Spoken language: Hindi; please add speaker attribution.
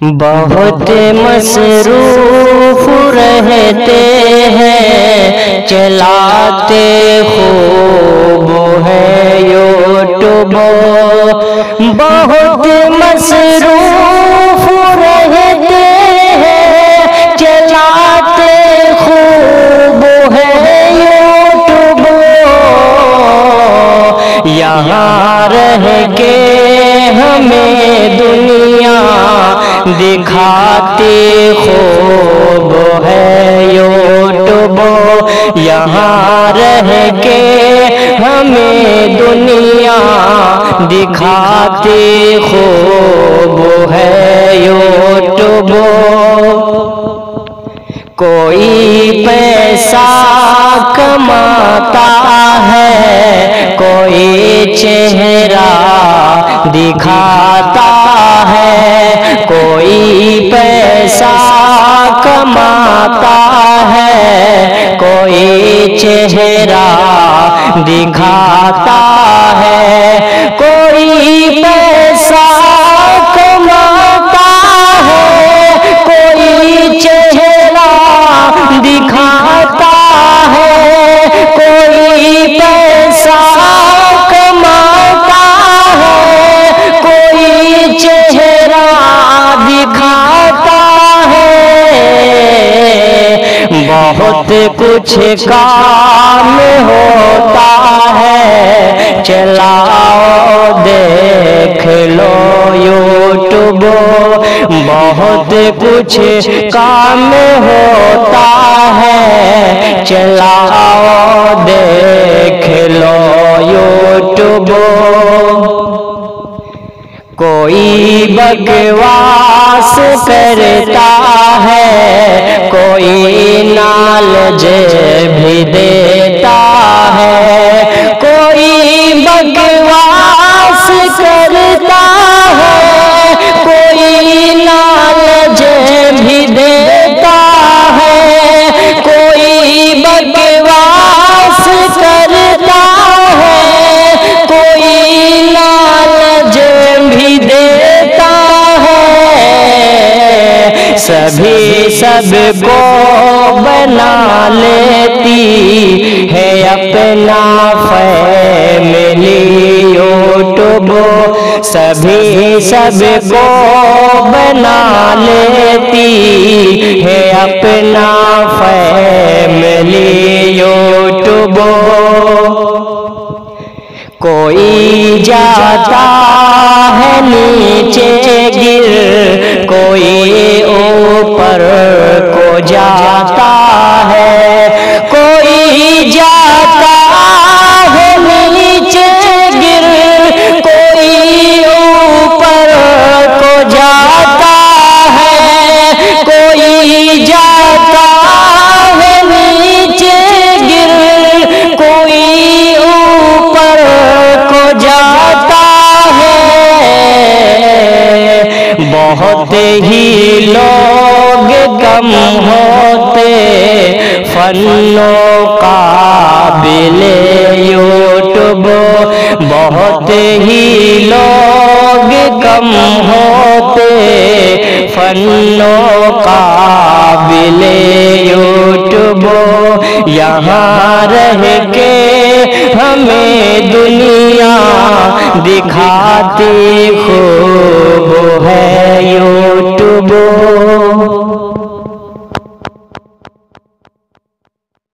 Speaker 1: बहुत मसरूफ रहते हैं, चलाते खूब है यूट्यूब। बहुत मसरूफ रहते हैं, चलाते खूब है यूट्यूब। यहाँ रह के हमें दुनिया दिखाते खूब है यूट्यूब। यहाँ रह के हमें दुनिया दिखाते खूब है यूट्यूब। कोई पैसा कमाता है, कोई चेहरा दिखाता है। कोई पैसा कमाता है, कोई चेहरा दिखाता है। कोई पैसा कमाता है, कोई चेहरा दिखाता है। कोई पैसा कमाता है, कोई चेहरा दिखाता है। बहुत कुछ काम होता है, चलाओ देख लो यूट्यूब। बहुत कुछ काम होता है, चलाओ देख लो यूट्यूब। कोई बकवास करता है, कोई नॉलेज भी देता है। कोई बकवास करता है, कोई नॉलेज भी देता है। कोई बकवास करता है, कोई नॉलेज भी देता है। सभी सबको बना लेती है अपना फैमिली यूट्यूब। सभी सबको बना लेती है अपना फैमिली यूट्यूब। कोई जाता है नीचे गिर, कोई ऊपर को जाता है। कोई जाता है नीचे गिर, कोई ऊपर को जाता है। कोई जाता है नीचे गिर, कोई ऊपर को जाता है। बहुत ही लोग कम होते फन्नो काबिले यूट्यूब। बहुत ही लोग कम होते फन्नो काबिले यूट्यूब। यहाँ रह के हमें दुनिया दिखाती खूब है यूट्यूब।